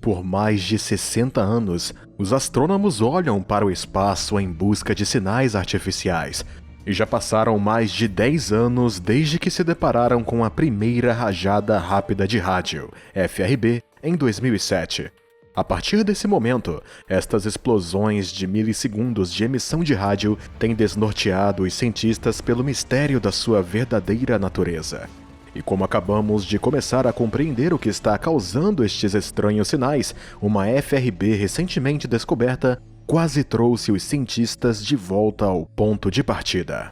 Por mais de 60 anos, os astrônomos olham para o espaço em busca de sinais artificiais, e já passaram mais de 10 anos desde que se depararam com a primeira rajada rápida de rádio, FRB, em 2007. A partir desse momento, estas explosões de milissegundos de emissão de rádio têm desnorteado os cientistas pelo mistério da sua verdadeira natureza. E como acabamos de começar a compreender o que está causando estes estranhos sinais, uma FRB recentemente descoberta quase trouxe os cientistas de volta ao ponto de partida.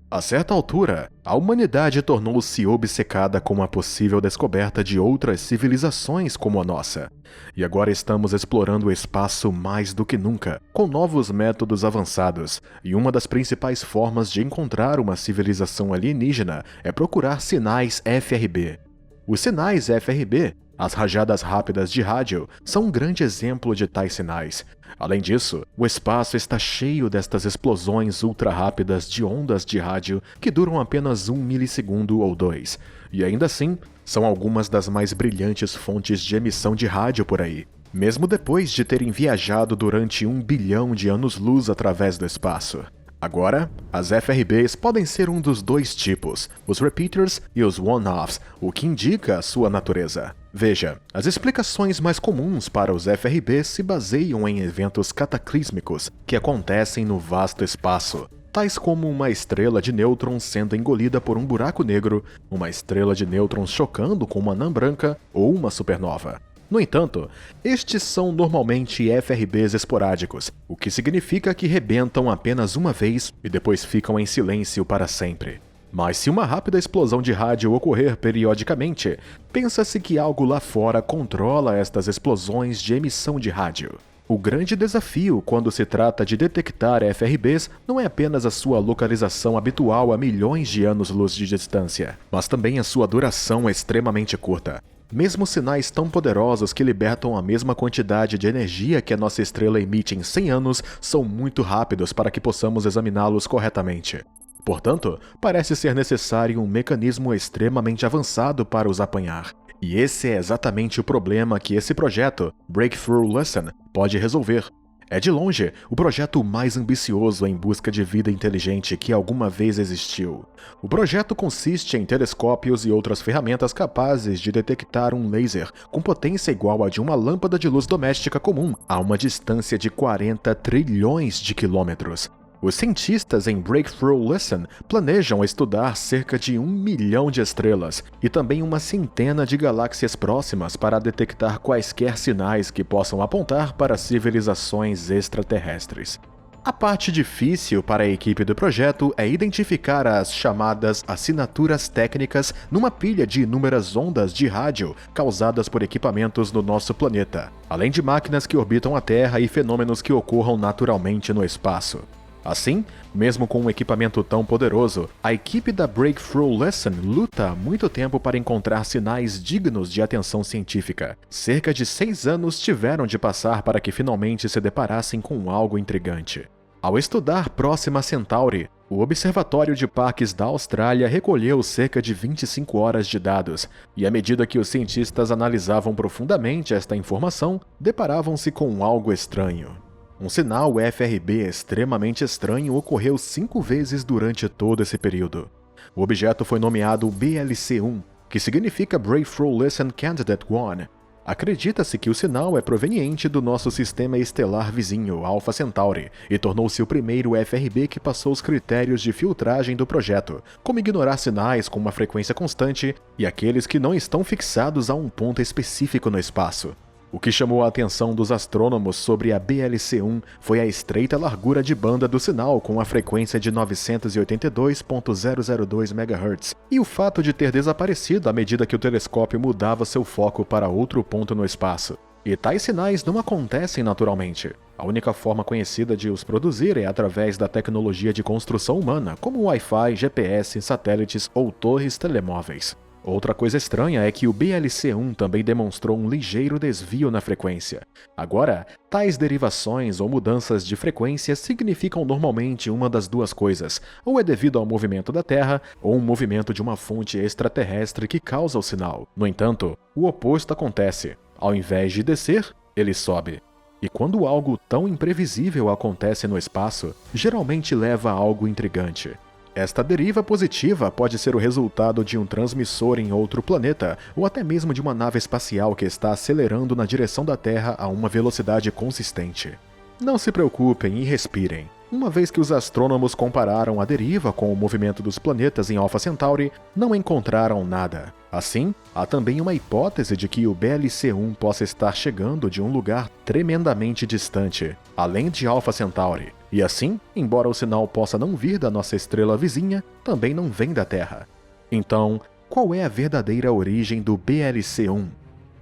A certa altura, a humanidade tornou-se obcecada com a possível descoberta de outras civilizações como a nossa. E agora estamos explorando o espaço mais do que nunca, com novos métodos avançados, e uma das principais formas de encontrar uma civilização alienígena é procurar sinais FRB. Os sinais FRB, as rajadas rápidas de rádio, são um grande exemplo de tais sinais. Além disso, o espaço está cheio destas explosões ultra-rápidas de ondas de rádio que duram apenas 1 milissegundo ou 2, e ainda assim, são algumas das mais brilhantes fontes de emissão de rádio por aí, mesmo depois de terem viajado durante 1 bilhão de anos-luz através do espaço. Agora, as FRBs podem ser um dos dois tipos, os repeaters e os one-offs, o que indica a sua natureza. Veja, as explicações mais comuns para os FRBs se baseiam em eventos cataclísmicos que acontecem no vasto espaço, tais como uma estrela de nêutrons sendo engolida por um buraco negro, uma estrela de nêutrons chocando com uma anã branca ou uma supernova. No entanto, estes são normalmente FRBs esporádicos, o que significa que rebentam apenas uma vez e depois ficam em silêncio para sempre. Mas se uma rápida explosão de rádio ocorrer periodicamente, pensa-se que algo lá fora controla estas explosões de emissão de rádio. O grande desafio quando se trata de detectar FRBs não é apenas a sua localização habitual a milhões de anos-luz de distância, mas também a sua duração extremamente curta. Mesmo sinais tão poderosos que libertam a mesma quantidade de energia que a nossa estrela emite em 100 anos são muito rápidos para que possamos examiná-los corretamente. Portanto, parece ser necessário um mecanismo extremamente avançado para os apanhar. E esse é exatamente o problema que esse projeto, Breakthrough Listen, pode resolver. É de longe o projeto mais ambicioso em busca de vida inteligente que alguma vez existiu. O projeto consiste em telescópios e outras ferramentas capazes de detectar um laser com potência igual a de uma lâmpada de luz doméstica comum a uma distância de 40 trilhões de quilômetros. Os cientistas em Breakthrough Listen planejam estudar cerca de 1 milhão de estrelas e também uma centena de galáxias próximas para detectar quaisquer sinais que possam apontar para civilizações extraterrestres. A parte difícil para a equipe do projeto é identificar as chamadas assinaturas técnicas numa pilha de inúmeras ondas de rádio causadas por equipamentos no nosso planeta, além de máquinas que orbitam a Terra e fenômenos que ocorram naturalmente no espaço. Assim, mesmo com um equipamento tão poderoso, a equipe da Breakthrough Listen luta há muito tempo para encontrar sinais dignos de atenção científica. Cerca de 6 anos tiveram de passar para que finalmente se deparassem com algo intrigante. Ao estudar Próxima Centauri, o Observatório de Parques da Austrália recolheu cerca de 25 horas de dados, e à medida que os cientistas analisavam profundamente esta informação, deparavam-se com algo estranho. Um sinal FRB extremamente estranho ocorreu 5 vezes durante todo esse período. O objeto foi nomeado BLC-1, que significa Breakthrough Listen Candidate 1. Acredita-se que o sinal é proveniente do nosso sistema estelar vizinho, Alpha Centauri, e tornou-se o primeiro FRB que passou os critérios de filtragem do projeto, como ignorar sinais com uma frequência constante e aqueles que não estão fixados a um ponto específico no espaço. O que chamou a atenção dos astrônomos sobre a BLC-1 foi a estreita largura de banda do sinal com a frequência de 982.002 MHz e o fato de ter desaparecido à medida que o telescópio mudava seu foco para outro ponto no espaço. E tais sinais não acontecem naturalmente. A única forma conhecida de os produzir é através da tecnologia de construção humana, como Wi-Fi, GPS, satélites ou torres telemóveis. Outra coisa estranha é que o BLC-1 também demonstrou um ligeiro desvio na frequência. Agora, tais derivações ou mudanças de frequência significam normalmente uma das duas coisas, ou é devido ao movimento da Terra, ou um movimento de uma fonte extraterrestre que causa o sinal. No entanto, o oposto acontece. Ao invés de descer, ele sobe. E quando algo tão imprevisível acontece no espaço, geralmente leva a algo intrigante. Esta deriva positiva pode ser o resultado de um transmissor em outro planeta, ou até mesmo de uma nave espacial que está acelerando na direção da Terra a uma velocidade consistente. Não se preocupem e respirem. Uma vez que os astrônomos compararam a deriva com o movimento dos planetas em Alpha Centauri, não encontraram nada. Assim, há também uma hipótese de que o BLC-1 possa estar chegando de um lugar tremendamente distante, além de Alpha Centauri. E assim, embora o sinal possa não vir da nossa estrela vizinha, também não vem da Terra. Então, qual é a verdadeira origem do BLC-1?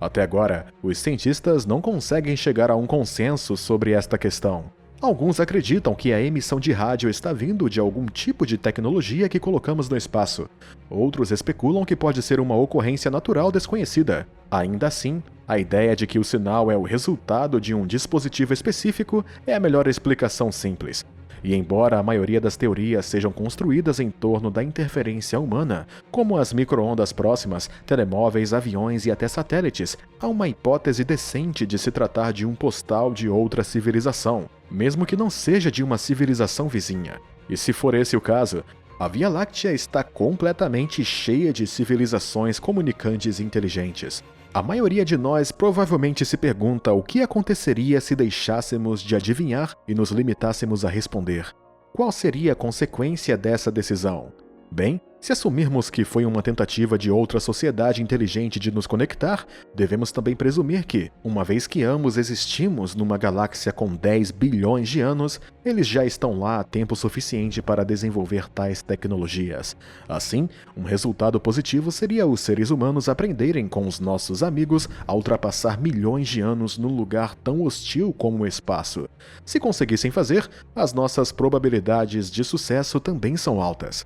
Até agora, os cientistas não conseguem chegar a um consenso sobre esta questão. Alguns acreditam que a emissão de rádio está vindo de algum tipo de tecnologia que colocamos no espaço. Outros especulam que pode ser uma ocorrência natural desconhecida. Ainda assim, a ideia de que o sinal é o resultado de um dispositivo específico é a melhor explicação simples. E embora a maioria das teorias sejam construídas em torno da interferência humana, como as micro-ondas próximas, telemóveis, aviões e até satélites, há uma hipótese decente de se tratar de um postal de outra civilização, mesmo que não seja de uma civilização vizinha. E se for esse o caso, a Via Láctea está completamente cheia de civilizações comunicantes inteligentes. A maioria de nós provavelmente se pergunta o que aconteceria se deixássemos de adivinhar e nos limitássemos a responder. Qual seria a consequência dessa decisão? Bem, se assumirmos que foi uma tentativa de outra sociedade inteligente de nos conectar, devemos também presumir que, uma vez que ambos existimos numa galáxia com 10 bilhões de anos, eles já estão lá há tempo suficiente para desenvolver tais tecnologias. Assim, um resultado positivo seria os seres humanos aprenderem com os nossos amigos a ultrapassar milhões de anos num lugar tão hostil como o espaço. Se conseguissem fazer, as nossas probabilidades de sucesso também são altas.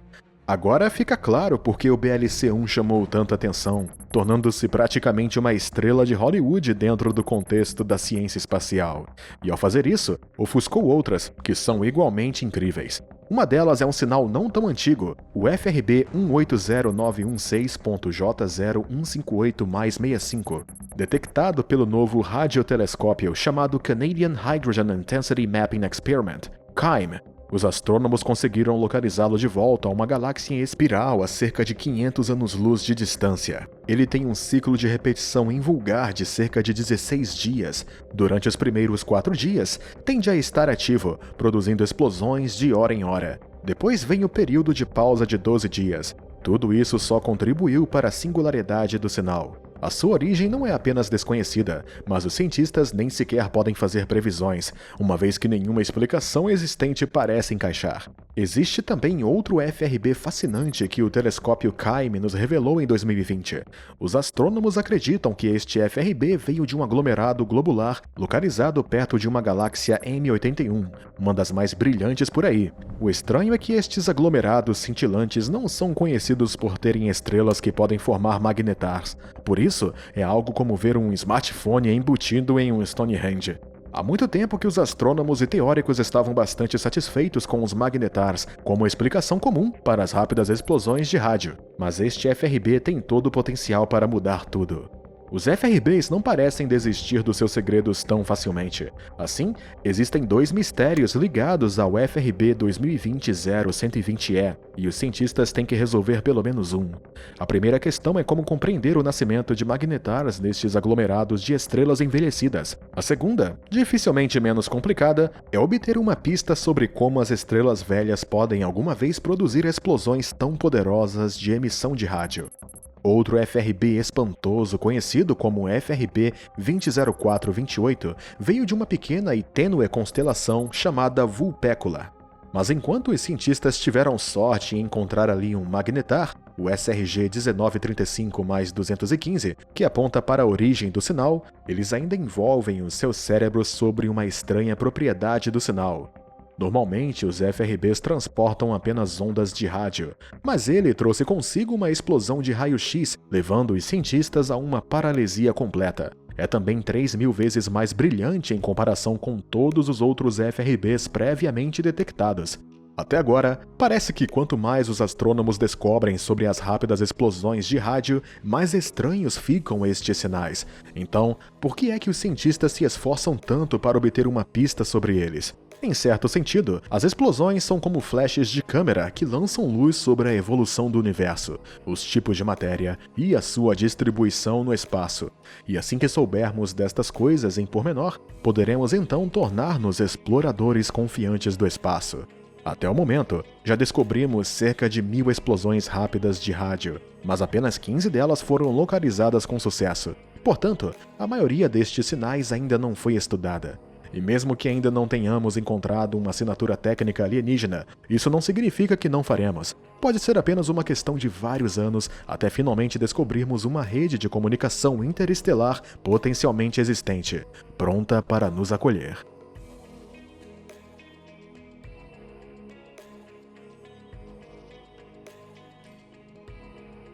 Agora fica claro por que o BLC-1 chamou tanta atenção, tornando-se praticamente uma estrela de Hollywood dentro do contexto da ciência espacial. E ao fazer isso, ofuscou outras, que são igualmente incríveis. Uma delas é um sinal não tão antigo, o FRB 180916.J0158+65, detectado pelo novo radiotelescópio chamado Canadian Hydrogen Intensity Mapping Experiment, CHIME. Os astrônomos conseguiram localizá-lo de volta a uma galáxia em espiral a cerca de 500 anos-luz de distância. Ele tem um ciclo de repetição invulgar de cerca de 16 dias. Durante os primeiros 4 dias, tende a estar ativo, produzindo explosões de hora em hora. Depois vem o período de pausa de 12 dias. Tudo isso só contribuiu para a singularidade do sinal. A sua origem não é apenas desconhecida, mas os cientistas nem sequer podem fazer previsões, uma vez que nenhuma explicação existente parece encaixar. Existe também outro FRB fascinante que o telescópio CHIME nos revelou em 2020. Os astrônomos acreditam que este FRB veio de um aglomerado globular localizado perto de uma galáxia M81, uma das mais brilhantes por aí. O estranho é que estes aglomerados cintilantes não são conhecidos por terem estrelas que podem formar magnetars. Por isso, é algo como ver um smartphone embutido em um Stonehenge. Há muito tempo que os astrônomos e teóricos estavam bastante satisfeitos com os magnetars como explicação comum para as rápidas explosões de rádio, mas este FRB tem todo o potencial para mudar tudo. Os FRBs não parecem desistir dos seus segredos tão facilmente. Assim, existem 2 mistérios ligados ao FRB 2020-0120E, e os cientistas têm que resolver pelo menos um. A primeira questão é como compreender o nascimento de magnetars nestes aglomerados de estrelas envelhecidas. A segunda, dificilmente menos complicada, é obter uma pista sobre como as estrelas velhas podem alguma vez produzir explosões tão poderosas de emissão de rádio. Outro FRB espantoso, conhecido como FRB 200428, veio de uma pequena e tênue constelação chamada Vulpecula. Mas enquanto os cientistas tiveram sorte em encontrar ali um magnetar, o SRG 1935+215, que aponta para a origem do sinal, eles ainda envolvem os seus cérebros sobre uma estranha propriedade do sinal. Normalmente, os FRBs transportam apenas ondas de rádio, mas ele trouxe consigo uma explosão de raio-x, levando os cientistas a uma paralisia completa. É também 3.000 vezes mais brilhante em comparação com todos os outros FRBs previamente detectados. Até agora, parece que quanto mais os astrônomos descobrem sobre as rápidas explosões de rádio, mais estranhos ficam estes sinais. Então, por que é que os cientistas se esforçam tanto para obter uma pista sobre eles? Em certo sentido, as explosões são como flashes de câmera que lançam luz sobre a evolução do universo, os tipos de matéria e a sua distribuição no espaço. E assim que soubermos destas coisas em pormenor, poderemos então tornar-nos exploradores confiantes do espaço. Até o momento, já descobrimos cerca de 1.000 explosões rápidas de rádio, mas apenas 15 delas foram localizadas com sucesso. Portanto, a maioria destes sinais ainda não foi estudada. E mesmo que ainda não tenhamos encontrado uma assinatura técnica alienígena, isso não significa que não faremos. Pode ser apenas uma questão de vários anos até finalmente descobrirmos uma rede de comunicação interestelar potencialmente existente, pronta para nos acolher.